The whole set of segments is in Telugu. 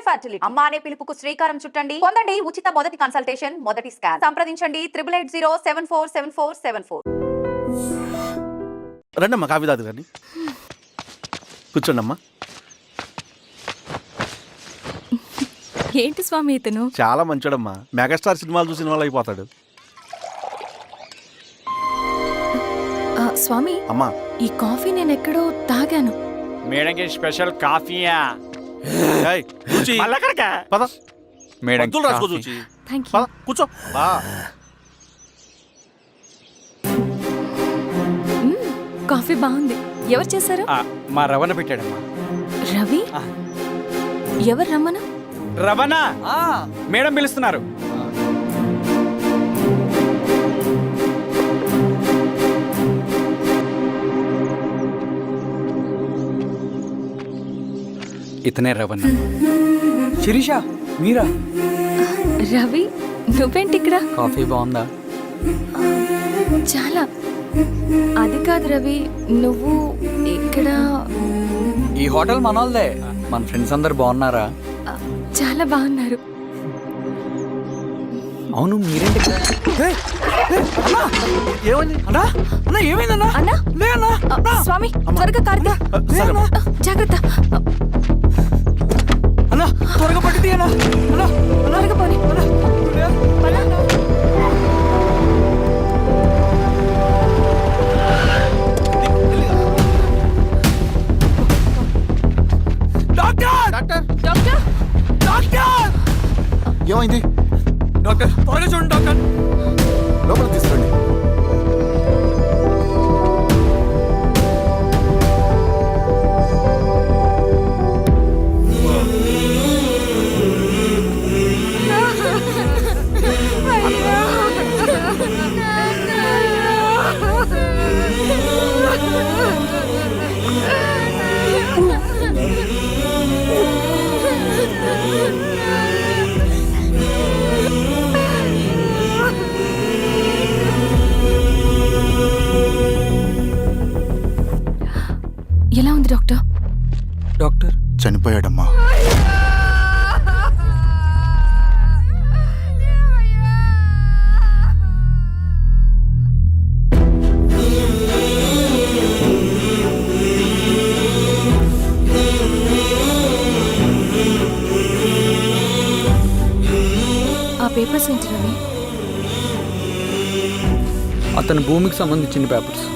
ఎస్కే ఫర్టిలిటీ అమ్మ అనే పిలుపుకు శ్రీకారం చుట్టండి. పొందండి ఉచిత మొదటి కన్సల్టేషన్, మొదటి స్కాన్. సంప్రదించండి 8880744474. రండమ్మా కాఫీ తాదు కానీ కూర్చోండమ్మా. ఏంటి స్వామి ఇతను? చాలా మంచోడమ్మా, మెగాస్టార్ సినిమాలు చూసిన వాళ్ళు అయిపోతాడు. స్వామి అమ్మా ఈ కాఫీ నేను ఎక్కడో తాగాను. మేడంకి స్పెషల్ కాఫీయా? ఏయ్, చూచి. పద మేడం మందులు రాసుకో చూచి. Thank you. పద కూర్చో. కాఫీ బాగుంది. ఎవరు చేశారు? మా రవణ పెట్టాడమ్మా. రవి? ఎవరు రమ్మన? రవణ మేడం పిలుస్తున్నారు. ఇతనే రవణ. శిరీష మీరా? రవి నువ్వేంటి ఇక్కడ? కాఫీ బాగుందా? చాలా. అది కాదు రవి, నువ్వు ఇక్కడ? ఈ హోటల్ మనోల్దే. మన ఫ్రెండ్స్ అందరు బాగున్నారా? చాలా బాగున్నారు. అవును మీరేంటి ఇక్కడ? ఏమైంది అన్నా అన్నా ఏమైందన్నా? అన్నా? లే అన్నా. స్వామి త్వరగా కారుదా. జాగ్రత్త. అన్నా త్వరగా పట్టిది అన్నా. అన్నా త్వరగా పోనీ. పదా. డాక్టర్ డాక్టర్ డాక్టర్ డాక్టర్ ఏమైంది? డాక్టర్ త్వరగా చూడండి డాక్టర్. లోపలికి తీసుకోండి. ఎలా ఉంది డాక్టర్? డాక్టర్ చనిపోయాడమ్మా. ఆ పేపర్స్ ఏంటి రవి? అతని భూమికి సంబంధించిన పేపర్స్.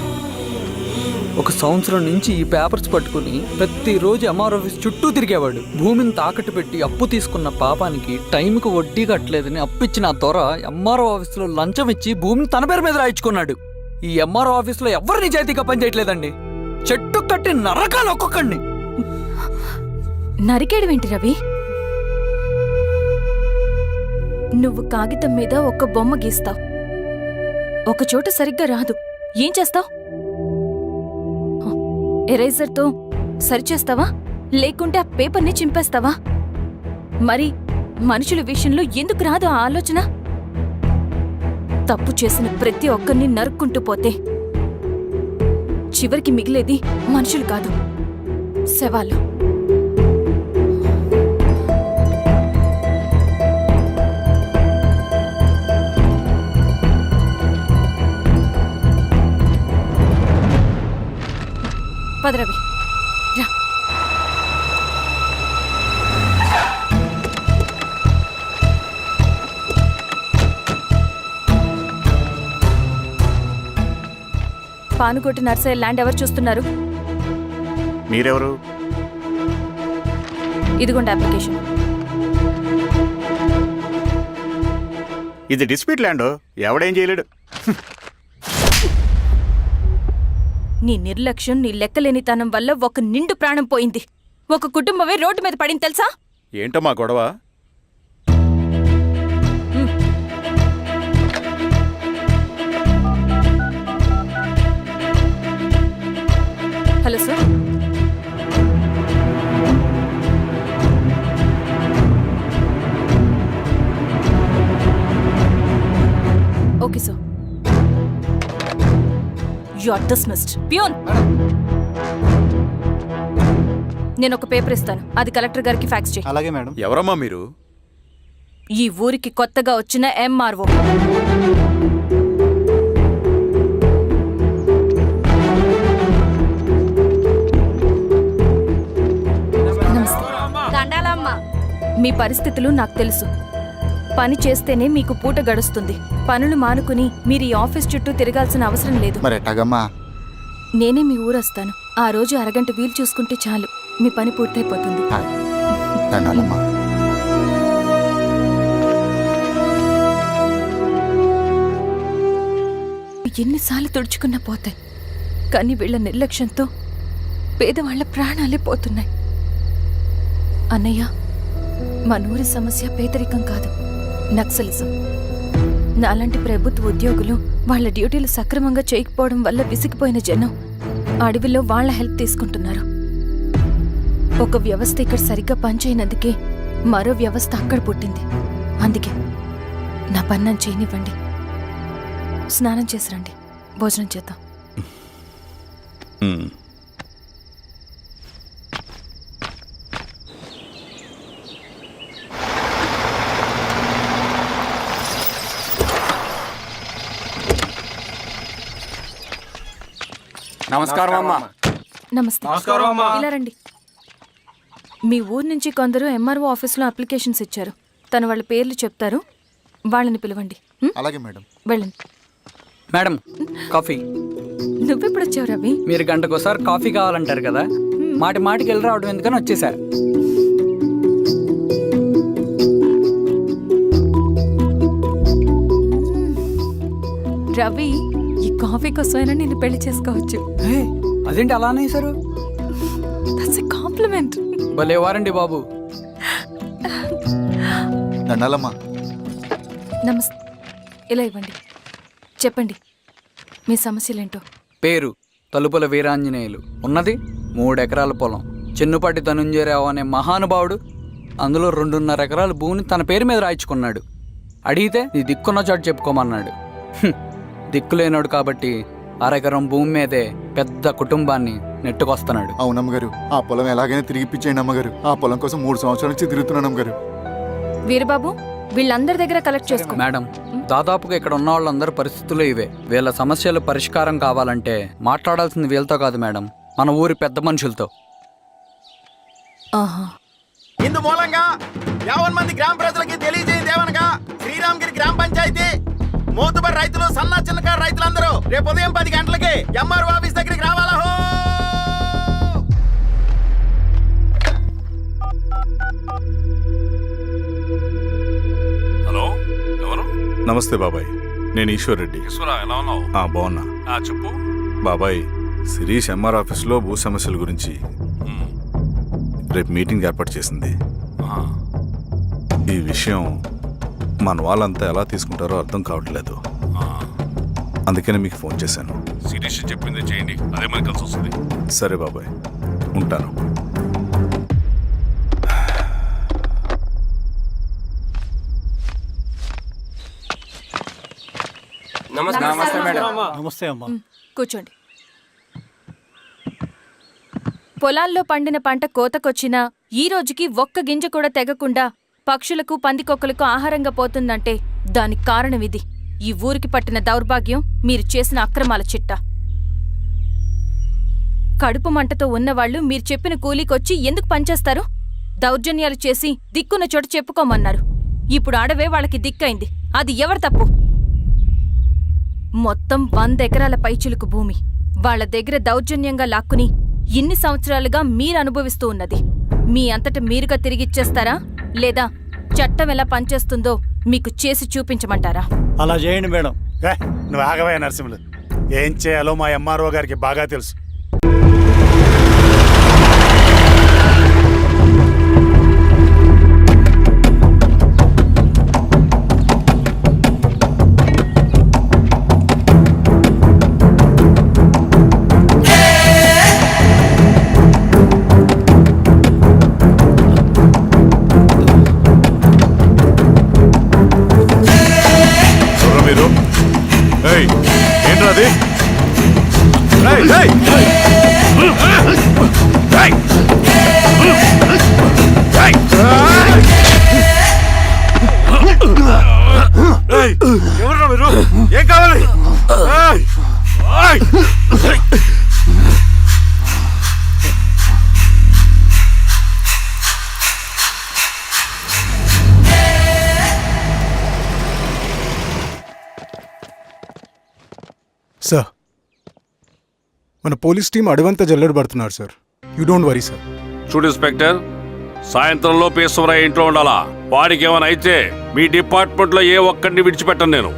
ఒక సంవత్సరం నుంచి ఈ పేపర్స్ పట్టుకుని ప్రతిరోజు ఎంఆర్ ఆఫీస్ చుట్టూ తిరిగేవాడు. భూమిని తాకట్టు పెట్టి అప్పు తీసుకున్న పాపానికి టైంకి వడ్డీ కట్టలేదని అప్పిచ్చిన ఆ దొర ఎంఆర్ఓ ఆఫీస్లో లంచం ఇచ్చి భూమిని తన పేరు మీద రాయించుకున్నాడు. ఈ ఎంఆర్ఓ ఆఫీస్లో ఎవరు నిజాయితీగా పనిచేయట్లేదండి. చెట్టు కట్టి నరకాలు ఒక్కొక్కడిని. నరికేయడం ఏంటి రవి? నువ్వు కాగితం మీద ఒక బొమ్మ గీస్తావు, ఒక చోట సరిగ్గా రాదు, ఏం చేస్తావు? ఎరేజర్తో సరిచేస్తావా, లేకుంటే ఆ పేపర్ని చింపేస్తావా? మరి మనుషుల విషయంలో ఎందుకు రాదు ఆ ఆలోచన? తప్పు చేసిన ప్రతి ఒక్కరిని నరుక్కుంటూ పోతే చివరికి మిగిలేది మనుషులు కాదు, శవాలు. పదరవి రా. పానుకోటి నర్సరీ ల్యాండ్ ఎవరు చూస్తున్నారు? మీరెవరు? ఇదిగోండి అప్లికేషన్. ఇది డిస్ప్యూట్ ల్యాండ్, ఎవడేం చేయలేడు. నీ నిర్లక్ష్యం, నీ లెక్కలేనితనం వల్ల ఒక నిండు ప్రాణం పోయింది. ఒక కుటుంబమే రోడ్డు మీద పడింది తెలుసా? ఏంటమ్మా గొడవ? Hello sir. Okay sir. You are dismissed. Pion! నేను ఒక పేపర్ ఇస్తాను, అది కలెక్టర్ గారికి ఫ్యాక్స్ చేయి. అలాగే మేడం. ఎవరమ్మా మీరు? ఈ ఊరికి కొత్తగా వచ్చిన ఎంఆర్ఓ. మీ పరిస్థితులు నాకు తెలుసు. పని చేస్తేనే మీకు పూట గడుస్తుంది. పనులు మానుకుని మీరు ఈ ఆఫీస్ చుట్టూ తిరగాల్సిన అవసరం లేదు. మరి ఎట్టాగమ్మా? నేనే మీ ఊరొస్తాను. ఆ రోజు అరగంట వీలు చూసుకుంటే చాలు, మీ పని పూర్తయిపోతుంది. దండాలమ్మా. ఎన్నిసార్లు తుడుచుకున్నా పోతాయి, కానీ వీళ్ళ నిర్లక్ష్యంతో పేదవాళ్ల ప్రాణాలే పోతున్నాయి. అన్నయ్య, మన ఊరి సమస్య పేదరికం కాదు, నక్సలిజం. నాలాంటి ప్రభుత్వ ఉద్యోగులు వాళ్ళ డ్యూటీలు సక్రమంగా చేయకపోవడం వల్ల విసిగిపోయిన జనం అడవిలో వాళ్ళ హెల్ప్ తీసుకుంటున్నారు. ఒక వ్యవస్థ ఇక్కడ సరిగ్గా పనిచేయనందుకే మరో వ్యవస్థ అక్కడ పుట్టింది. అందుకే నా పన్నం చేయనివ్వండి. స్నానం చేసి రండి, భోజనం చేద్దాం. నమస్కారం అమ్మా. నమస్తే. ఇలా రండి. మీ ఊరు నుంచి కొందరు ఎంఆర్ఓ ఆఫీస్లో అప్లికేషన్స్ ఇచ్చారు. తను వాళ్ళ పేర్లు చెప్తారు, వాళ్ళని పిలవండి. అలాగే మేడం. వెళ్ళండి. Madam, coffee. నువ్వెప్పుడు వచ్చావు రవి? మీరు గంటకోసారి కాఫీ కావాలంటారు కదా, మాటి మాటికి వెళ్ళి రావడం ఎందుకని వచ్చేసా. రవి, ఈ కాఫీ కోసమైనా నేను పెళ్లి చేసుకోవచ్చు. అదేంటి అలా అనేసారు? That's a compliment. భలే వారండి బాబు. దండాలమ్మా. నమస్తే. ఇలా ఇవ్వండి. చెప్పండి, మీ సమస్యలేంటో. పేరు తలుపుల వీరాంజనేయులు. ఉన్నది 3 ఎకరాల పొలం. చెన్నుపాటి ధనుంజయరావు అనే మహానుభావుడు అందులో 2.5 ఎకరాల భూమిని తన పేరు మీద రాయించుకున్నాడు. అడిగితే నీ దిక్కున్న చోటు చెప్పుకోమన్నాడు. దిక్కులేనోడు కాబట్టి 1/2 ఎకరం భూమి మీదే పెద్ద కుటుంబాన్ని నెట్టుకొస్తున్నాడు. అవునమ్మగారు, ఆ పొలం ఎలాగైనా తిరిగి ఇప్పించేయండి అమ్మగారు. ఆ పొలం కోసం 3 సంవత్సరాల నుంచి తిరుగుతున్నాను అమ్మగారు. వీరబాబు, వీళ్ళందరి దగ్గర కలెక్ట్ చేసుకో. మేడం, దాదాపుగా ఇక్కడ ఉన్న వాళ్ళందరి పరిస్థితులు ఇవే. వీళ్ళ సమస్యలు పరిష్కారం కావాలంటే మాట్లాడాల్సింది వీళ్ళతో కాదు మేడం, మన ఊరి పెద్ద మనుషులతో. ఆహా. ఇందు మూలంగా 50 మంది గ్రామ ప్రజలకి తెలియజేయదేవనగా శ్రీరామగిరి గ్రామ పంచాయతీ మోతుబడి రైతులు, సన్న చిన్నకారు రైతులందరూ రేపు ఉదయం 10 గంటలకి ఎంఆర్ఓ ఆఫీస్ దగ్గరికి రావాలా. హలో, ఎవరు? నమస్తే బాబాయ్, నేను ఈశ్వర్ రెడ్డి. ఈశ్వరా, ఎలా ఉన్నావు? బాగున్నా చెప్పు. బాబాయ్, శిరీష్ ఎంఆర్ ఆఫీస్లో భూ సమస్యల గురించి రేపు మీటింగ్ ఏర్పాటు చేసింది. ఈ విషయం మన వాళ్ళంతా ఎలా తీసుకుంటారో అర్థం కావట్లేదు. అందుకనే మీకు ఫోన్ చేశాను. శిరీష్ చెప్పింది చేయండి, అదే మనకి కలిసి వస్తుంది. సరే బాబాయ్, ఉంటాను. నమస్తే మేడం. నమస్తే అమ్మా. కూర్చోండి. పొలాల్లో పండిన పంట కోతకొచ్చినా ఈ రోజుకి ఒక్క గింజ కూడా తెగకుండా పక్షులకు, పందికొక్కలకు ఆహారంగా పోతుందంటే దానికి కారణం ఇది. ఈ ఊరికి పట్టిన దౌర్భాగ్యం మీరు చేసిన అక్రమాల చిట్టా. కడుపు మంటతో ఉన్నవాళ్లు మీరు చెప్పిన కూలీకొచ్చి ఎందుకు పనిచేస్తారు? దౌర్జన్యాలు చేసి దిక్కున్న చోట చెప్పుకోమన్నారు. ఇప్పుడు అడవే వాళ్ళకి దిక్కైంది. అది ఎవరి తప్పు? మొత్తం 100 ఎకరాల పైచిలుకు భూమి వాళ్ల దగ్గర దౌర్జన్యంగా లాక్కుని ఇన్ని సంవత్సరాలుగా మీరు అనుభవిస్తూ ఉన్నది. మీ అంతట మీరుగా తిరిగిచ్చేస్తారా, లేదా చట్టం ఎలా పనిచేస్తుందో మీకు చేసి చూపించమంటారా? అలా చేయండి మేడం. నువ్వు ఆగవయ్య నరసింహులు, ఏం చేయాలో మా ఎంఆర్ఓ గారికి బాగా తెలుసు. ఏంట్రా అది? సార్ మన పోలీస్ టీం అడవంతా జల్లెడ పడుతున్నారు sir. You don't worry sir. చూడు ఇన్స్పెక్టర్, సాయంత్రంలో ఈశ్వరయ్య ఇంట్లో ఉండాలా. వాడికి ఏమైనా అయితే మీ డిపార్ట్మెంట్లో ఏ ఒక్కడిని విడిచిపెట్టను నేను.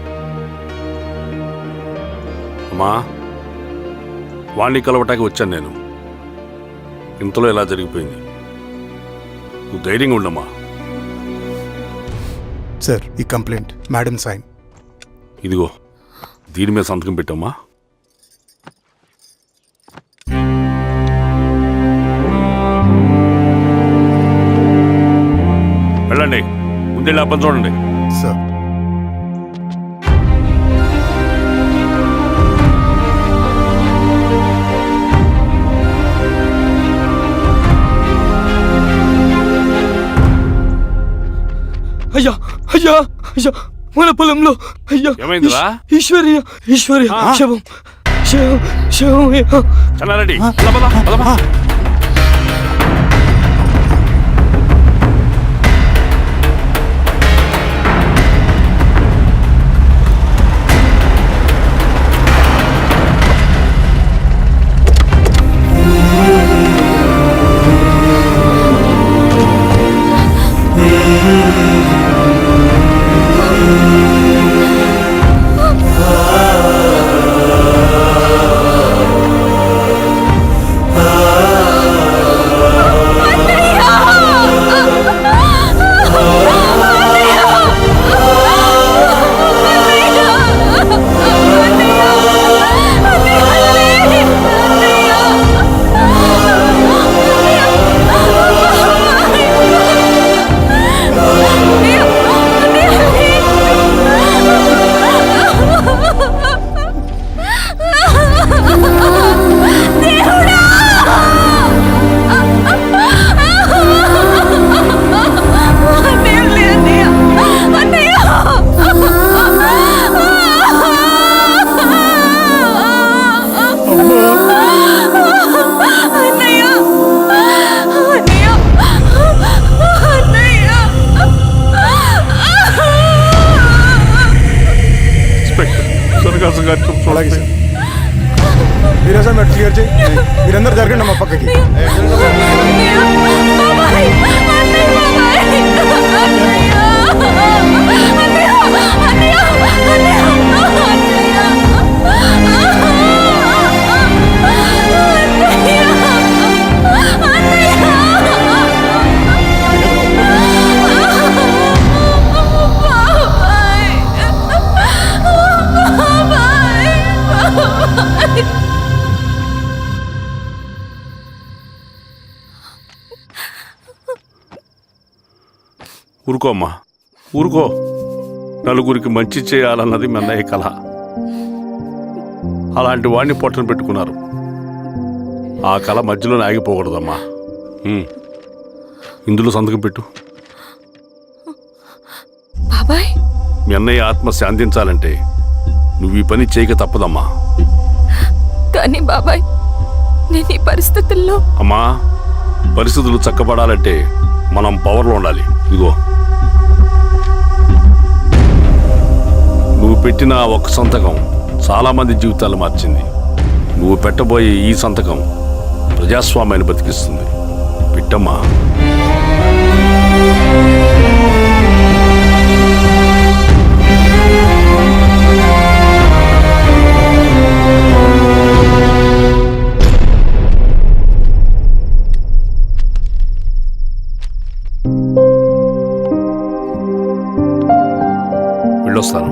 అమ్మా, వాణ్ణి కలవటానికి వచ్చాను నేను. ఇంతలో ఇలా జరిగిపోయింది. నువ్వు ధైర్యంగా ఉండమ్మా. సార్ ఈ కంప్లైంట్ మేడం సైన్. ఇదిగో దీని మీద సంతకం పెట్టమ్మా. వెళ్ళండి, ముందెళ్ళి అబ్బని చూడండి. సార్ అయ్యా అయ్యా అయ్యా, మన పొలంలో అయ్యా ఏమైందిరా? ఈశ్వర్య ఈశ్వర్య శవం శవం శవం. చెన్నారెడ్డి, పద, పద, పద, పద. అలాగే సార్. మీరే సార్ మెట్ క్లియర్ చేయి. మీరందరూ జరగండి మా పక్కకి. ఊరుకో అమ్మా, ఊరుకో. నలుగురికి మంచి చేయాలన్నది మీ అన్నయ్య కళ. అలాంటి వాడిని పొట్టన పెట్టుకున్నారు. ఆ కళ మధ్యలోనే ఆగిపోకూడదమ్మా. ఇందులో సంతకం పెట్టు. బాబాయ్, మీ అన్నయ్య ఆత్మ శాంతించాలంటే నువ్వు ఈ పని చేయక తప్పదమ్మా. కానీ బాబాయ్, నేను ఈ పరిస్థితుల్లో. అమ్మా, పరిస్థితులు చక్కబడాలంటే మనం పవర్లో ఉండాలి. ఇదిగో నువ్వు పెట్టిన ఒక్క సంతకం చాలా మంది జీవితాలు మార్చింది. నువ్వు పెట్టబోయే ఈ సంతకం ప్రజాస్వామ్యాన్ని బతికిస్తుంది. పెట్టమ్మా. వెళ్ళొస్తాను.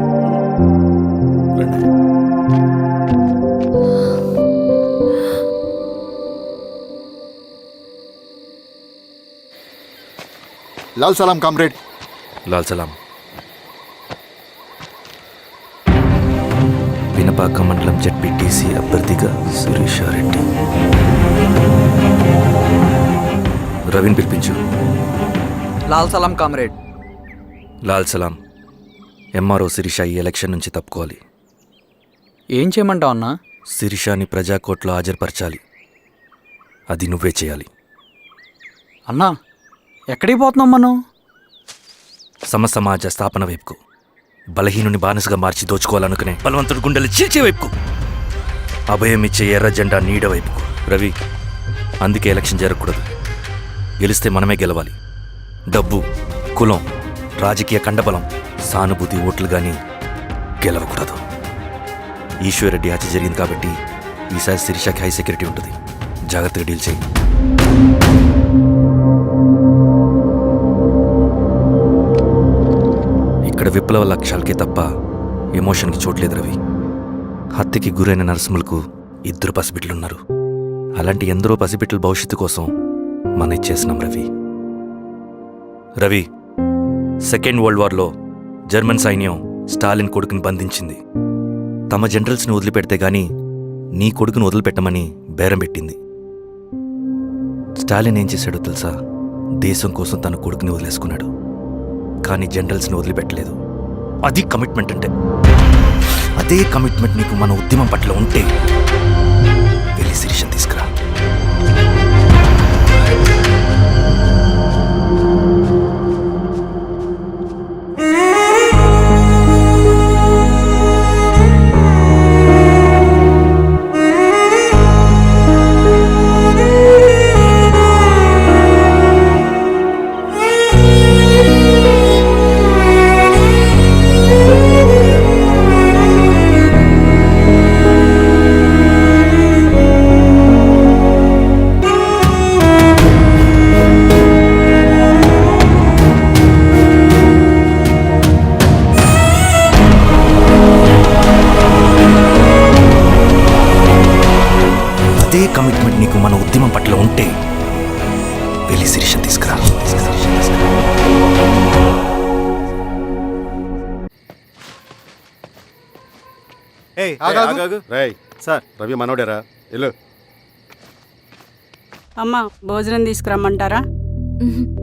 లాల్ సలాం కామ్రేడ్. లాల్ సలాం. వినపాక మండలం జెడ్పీటీసీ అభ్యర్థిగా శిరీషారెడ్డి. రవిని పిలిపించు. లాల్ సలాం కామ్రేడ్. లాల్ సలాం. ఎంఆర్ఓ శిరీష ఈ ఎలక్షన్ నుంచి తప్పుకోవాలి. ఏం చేయమంటావు అన్నా? శిరీషాని ప్రజాకోర్టులో హాజరుపరచాలి. అది నువ్వే చేయాలి. అన్నా ఎక్కడికి పోతున్నాం మనం? సమసమాజ స్థాపన వైపుకు. బలహీనుని బానిసగా మార్చి దోచుకోవాలనుకునే బలవంతుడి గుండెలు చీల్చే వైపుకు. అభయం ఇచ్చే ఎర్ర జెండా నీడ వైపుకు. రవి, అందుకే ఎలక్షన్ జరగకూడదు. గెలిస్తే మనమే గెలవాలి. డబ్బు, కులం, రాజకీయ కండబలం, సానుభూతి ఓట్లు గాని గెలవకూడదు. ఈశ్వర్రెడ్డి హత్య జరిగింది కాబట్టి ఈసారి శిరీషాకి హై సెక్యూరిటీ ఉంటుంది. జాగ్రత్తగా డీల్ చేయి. ఇక్కడ విప్లవ లక్ష్యాలకే తప్ప ఎమోషన్కి చోట్లేదు రవి. హత్యకి గురైన నరసింహులకు 2 పసిబిడ్డలున్నారు. అలాంటి ఎందరో పసిబిడ్డల భవిష్యత్తు కోసం మనం ఇచ్చేసినాం రవి. రవి, సెకండ్ వరల్డ్ వార్లో జర్మన్ సైన్యం స్టాలిన్ కొడుకుని బంధించింది. తమ జనరల్స్ని వదిలిపెడితే గాని నీ కొడుకును వదిలిపెట్టమని బేరం పెట్టింది. స్టాలిన్ ఏం చేశాడో తెలుసా? దేశం కోసం తన కొడుకుని వదిలేసుకున్నాడు. కానీ జనరల్స్ని వదిలిపెట్టలేదు. అది కమిట్మెంట్ అంటే. అదే కమిట్మెంట్ నీకు మన ఉద్యమం పట్ల ఉంటే వెళ్ళి శిరీషను తీసుకురా. అదే కమిట్మెంట్ నీకు మన ఉద్యమం పట్ల ఉంటే వెళ్ళి శిరీషను తీసుకురా. సార్, రవి మనోడేరా? వెళ్ళు. అమ్మా, భోజనం తీసుకురమ్మంటారా?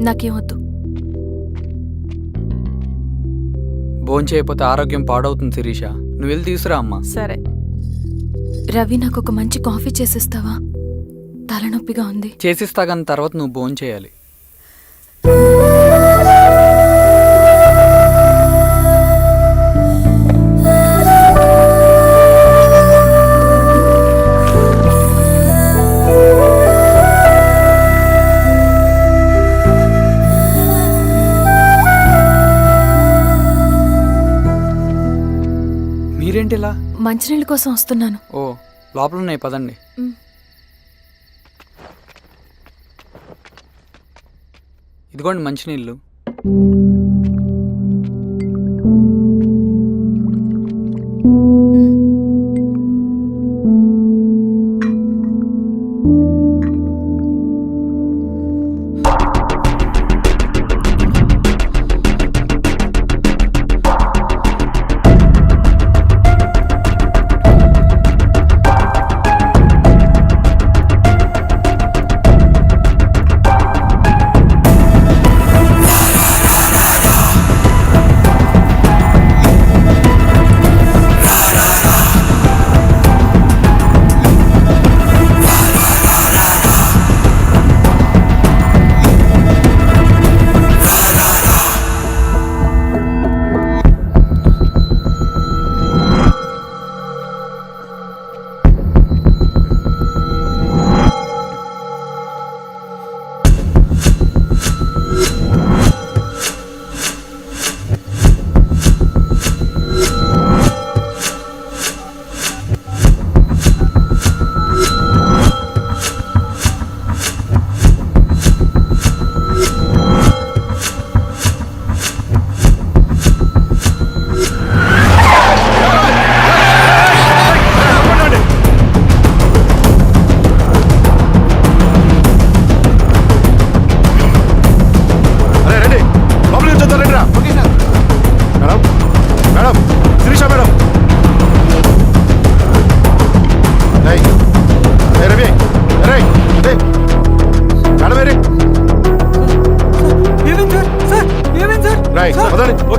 నాకేమొద్దు. భోంచేయకపోతే ఆరోగ్యం పాడవుతుంది శిరీష. నువ్వు వెళ్ళి తీసురా అమ్మా. సరే. రవి, నాకు ఒక మంచి కాఫీ చేసిస్తావా? తలనొప్పిగా ఉంది. చేసిస్తా కానీ తర్వాత నువ్వు భోంచేయాలి. మీరేంటిలా? మంచినీళ్ళ కోసం వస్తున్నాను. ఓ, లోపల ఉన్నాయి, పదండి. ఇదిగోండి మంచినీళ్ళు.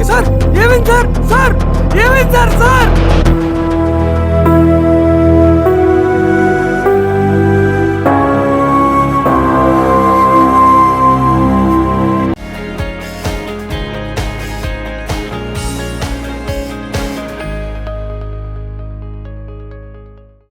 సార్ ఏమైంది సార్? సార్ ఏమైంది సార్? సార్